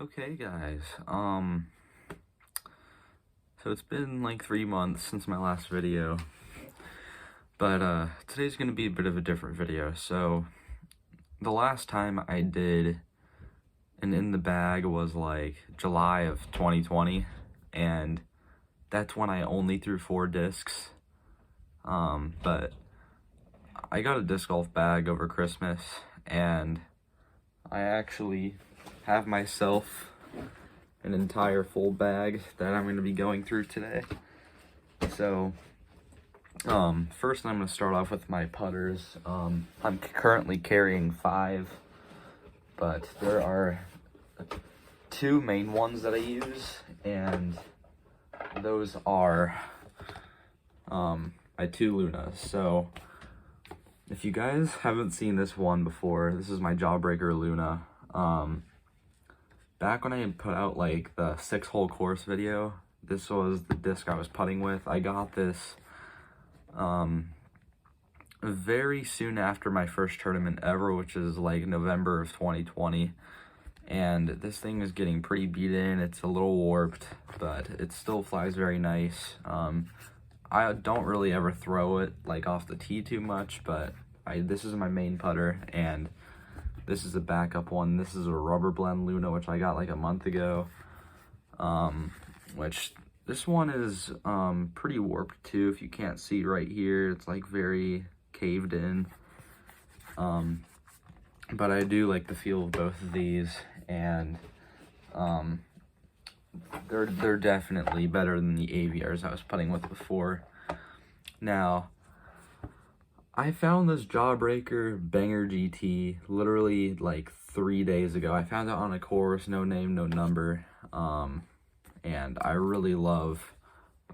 Okay, guys, so it's been like 3 months since my last video, but today's gonna be a bit of a different video. So the last time I did an in the bag was like July of 2020, and that's when I only threw 4 discs. But I got a disc golf bag over Christmas, and I actually have myself an entire full bag that I'm going to be going through today. So first I'm going to start off with my putters. I'm currently carrying 5, but there are 2 main ones that I use, and those are my 2 Lunas. So if you guys haven't seen this one before, this is my Jawbreaker Luna. Back when I had put out like the 6-hole course video, this was the disc I was putting with. I got this very soon after my first tournament ever, which is like November of 2020. And this thing is getting pretty beat in. It's a little warped, but it still flies very nice. I don't really ever throw it like off the tee too much, but this is my main putter, and this is a backup one. This is a rubber blend Luna, which I got like a month ago. Which this one is pretty warped too. If you can't see right here, it's like very caved in. But I do like the feel of both of these, and they're definitely better than the AVRs I was putting with before. Now, I found this Jawbreaker Banger GT literally like 3 days ago. I found it on a course, no name, no number, and I really love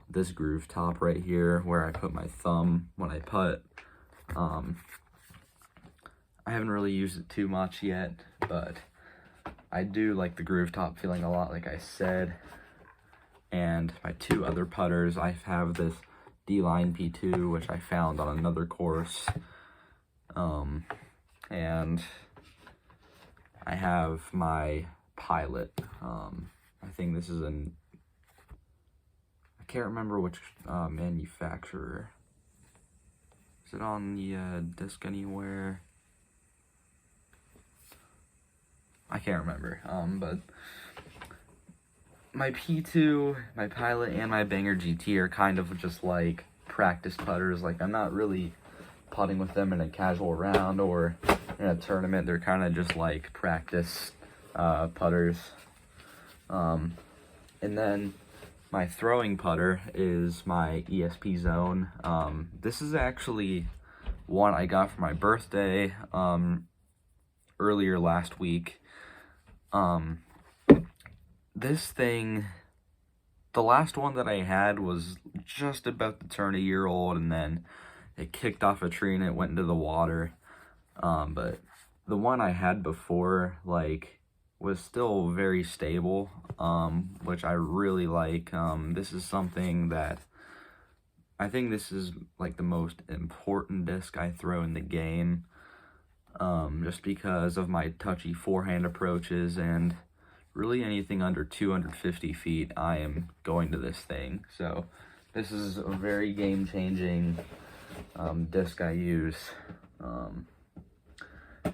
this groove top right here where I put my thumb when I putt. I haven't really used it too much yet, but I do like the groove top feeling a lot, like I said. And my 2 other putters, I have this D-Line P2, which I found on another course, and I have my Pilot. I think this is I can't remember which manufacturer. Is it on the disc anywhere? I can't remember, but my P2, my Pilot, and my Banger GT are kind of just like practice putters. Like, I'm not really putting with them in a casual round or in a tournament. They're kind of just like practice putters. And then my throwing putter is my ESP Zone. This is actually one I got for my birthday earlier last week. This thing, the last one that I had was just about to turn a year old, and then it kicked off a tree and it went into the water. But the one I had before, like, was still very stable, which I really like. This is something that I think this is like the most important disc I throw in the game, just because of my touchy forehand approaches, and really anything under 250 feet, I am going to this thing. So this is a very game-changing disc I use. Now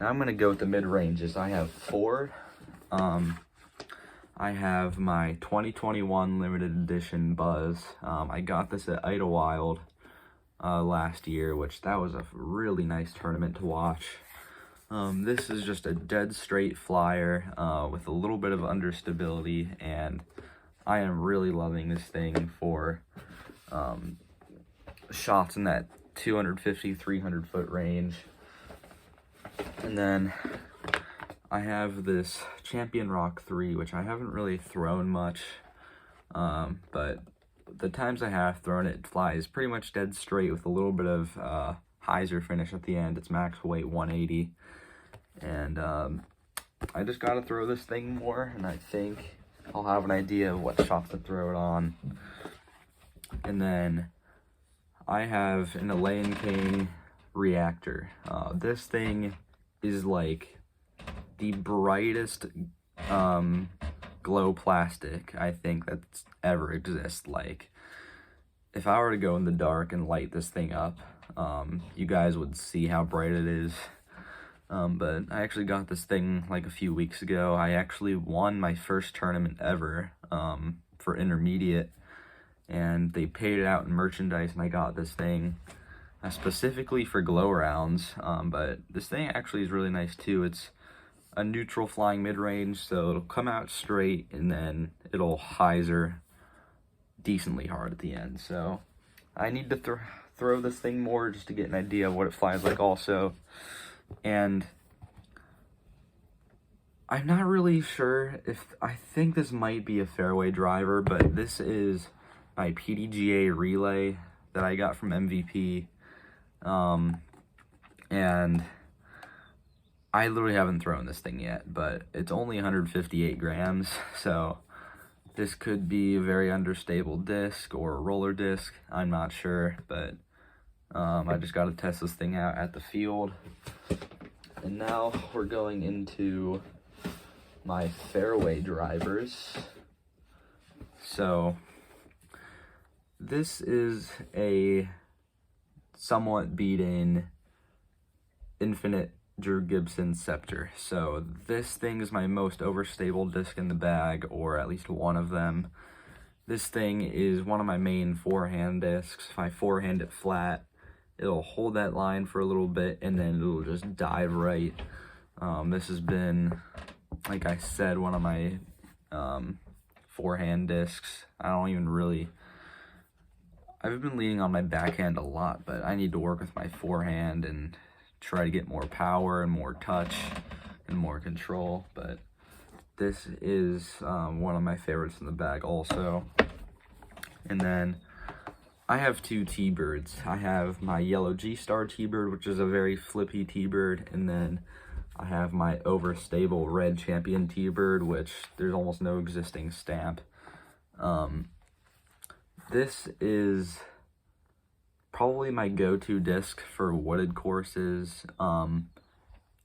I'm going to go with the mid-ranges. I have 4. I have my 2021 limited edition Buzz. I got this at Idlewild last year, which that was a really nice tournament to watch. This is just a dead straight flyer with a little bit of understability, and I am really loving this thing for shots in that 250, 300 foot range. And then I have this Champion Rock 3, which I haven't really thrown much, but the times I have thrown it, it flies pretty much dead straight with a little bit of hyzer finish at the end. It's max weight 180. And I just gotta throw this thing more, and I think I'll have an idea of what shots to throw it on. And then I have an Elaine King Reactor. This thing is like the brightest glow plastic I think that's ever exists. Like, if I were to go in the dark and light this thing up, you guys would see how bright it is. But I actually got this thing like a few weeks ago. I actually won my first tournament ever for intermediate, and they paid it out in merchandise, and I got this thing specifically for glow rounds. But this thing actually is really nice too. It's a neutral flying mid-range, so it'll come out straight and then it'll hyzer decently hard at the end. So I need to throw this thing more just to get an idea of what it flies like also. And I'm not really sure if, I think this might be a fairway driver, but this is my PDGA relay that I got from MVP. And I literally haven't thrown this thing yet, but it's only 158 grams, so this could be a very understable disc or a roller disc. I'm not sure, but I just got to test this thing out at the field. And now we're going into my fairway drivers. So this is a somewhat beaten Infinite Drew Gibson Scepter. So this thing is my most overstable disc in the bag, or at least one of them. This thing is one of my main forehand discs. If I forehand it flat, it'll hold that line for a little bit and then it'll just dive right. This has been, like I said, one of my forehand discs. I've been leaning on my backhand a lot, but I need to work with my forehand and try to get more power and more touch and more control. But this is one of my favorites in the bag also. And then I have two T-Birds. I have my yellow G-Star T-Bird, which is a very flippy T-Bird, and then I have my overstable red Champion T-Bird, which there's almost no existing stamp. This is probably my go-to disc for wooded courses.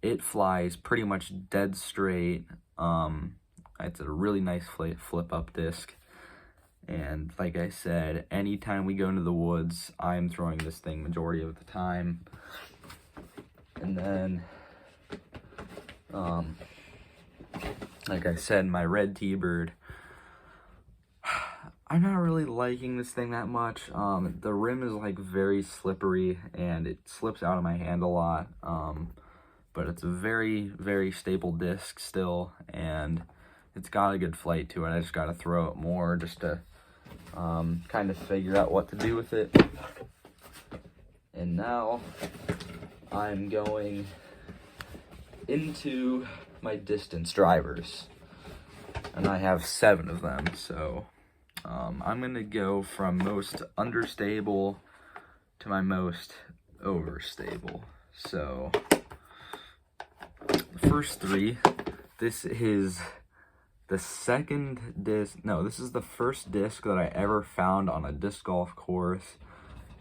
It flies pretty much dead straight. It's a really nice flip-up disc. And like I said, anytime we go into the woods, I'm throwing this thing majority of the time. And then, like I said, my red T-Bird, I'm not really liking this thing that much. The rim is like very slippery and it slips out of my hand a lot. But it's a very, very stable disc still, and it's got a good flight to it. I just got to throw it more just to kind of figure out what to do with it. And now I'm going into my distance drivers, and I have 7 of them. So I'm going to go from most understable to my most overstable. So the first 3, this is the second disc, no, this is the first disc that I ever found on a disc golf course.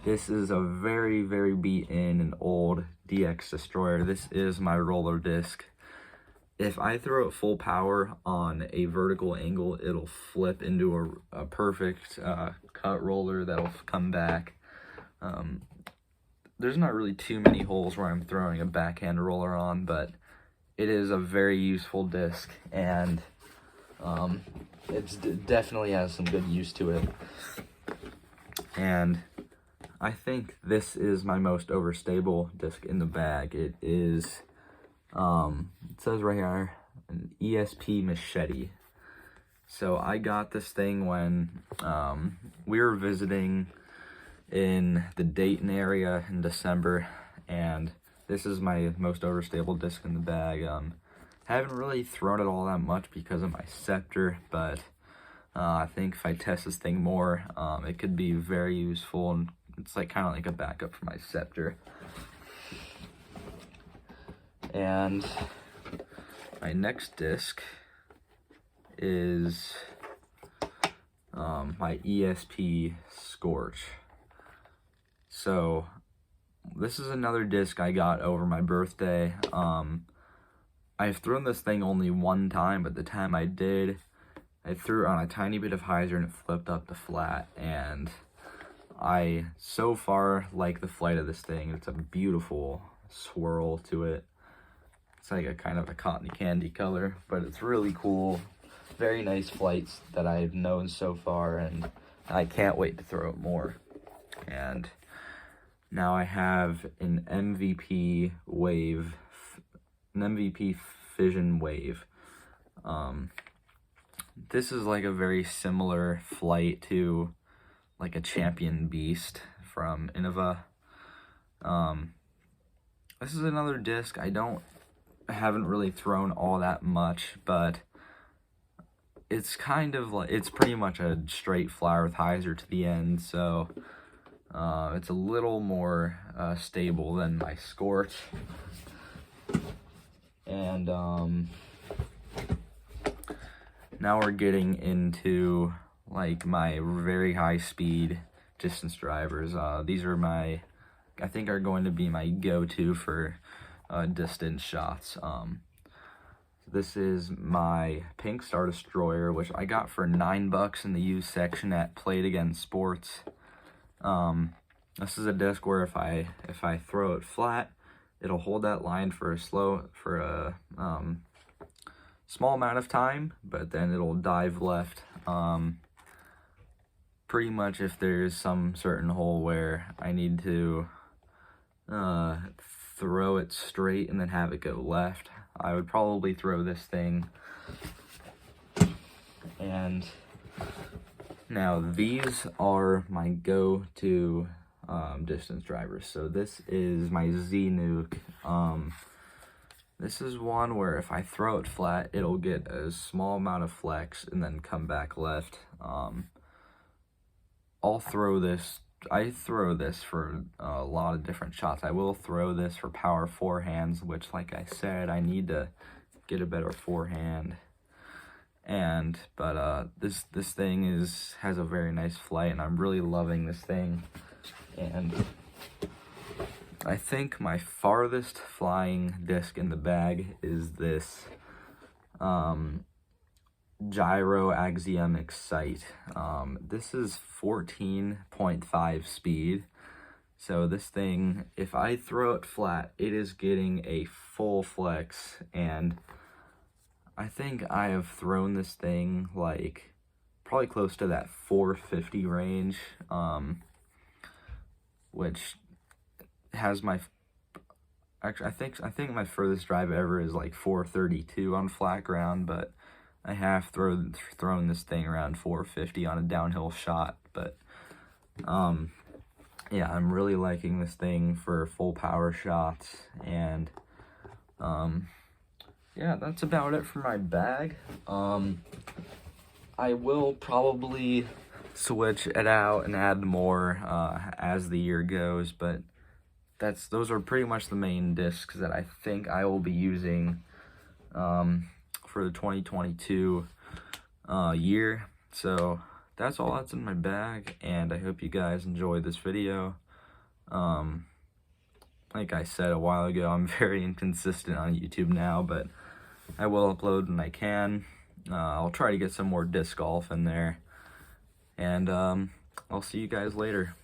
This is a very, very beaten and old DX Destroyer. This is my roller disc. If I throw it full power on a vertical angle, it'll flip into a perfect cut roller that'll come back. There's not really too many holes where I'm throwing a backhand roller on, but it is a very useful disc, and it definitely has some good use to it. And I think this is my most overstable disc in the bag. It is, it says right here, an ESP Machete. So I got this thing when we were visiting in the Dayton area in December, and this is my most overstable disc in the bag. Haven't really thrown it all that much because of my Scepter, but I think if I test this thing more, it could be very useful, and it's like kind of like a backup for my Scepter. And my next disc is my ESP Scorch. So this is another disc I got over my birthday. I've thrown this thing only one time, but the time I did, I threw it on a tiny bit of hyzer and it flipped up the flat, and I so far like the flight of this thing. It's a beautiful swirl to it. It's like a kind of a cotton candy color, but it's really cool. Very nice flights that I've known so far, and I can't wait to throw it more. And now I have an MVP wave, an MVP fission wave. This is like a very similar flight to like a champion beast from Innova. This is another disc I haven't really thrown all that much, but it's kind of like, it's pretty much a straight flower with hyzer to the end, so it's a little more stable than my Scorch. And now we're getting into like my very high speed distance drivers. These are I think are going to be my go-to for distance shots. This is my Pink Star Destroyer, which I got for $9 in the used section at Play It Again Sports. This is a disc where if I throw it flat, it'll hold that line for a small amount of time, but then it'll dive left. Pretty much if there's some certain hole where I need to throw it straight and then have it go left, I would probably throw this thing. And now these are my go-to distance drivers. So this is my Nuke. This is one where if I throw it flat, it'll get a small amount of flex and then come back left. I throw this for a lot of different shots. I will throw this for power forehands, which, like I said, I need to get a better forehand. But this thing has a very nice flight, and I'm really loving this thing. And I think my farthest flying disc in the bag is this gyro Axiom Excite. This is 14.5 speed. So this thing, if I throw it flat, it is getting a full flex, and I think I have thrown this thing like probably close to that 450 range, which has my, actually I think my furthest drive ever is like 432 on flat ground, but I have thrown this thing around 450 on a downhill shot. But yeah, I'm really liking this thing for full power shots. And yeah, that's about it for my bag. I will probably switch it out and add more as the year goes, but those are pretty much the main discs that I think I will be using for the 2022 year. So that's all that's in my bag, and I hope you guys enjoyed this video. Like I said a while ago, I'm very inconsistent on YouTube now, but I will upload when I can. I'll try to get some more disc golf in there, and I'll see you guys later.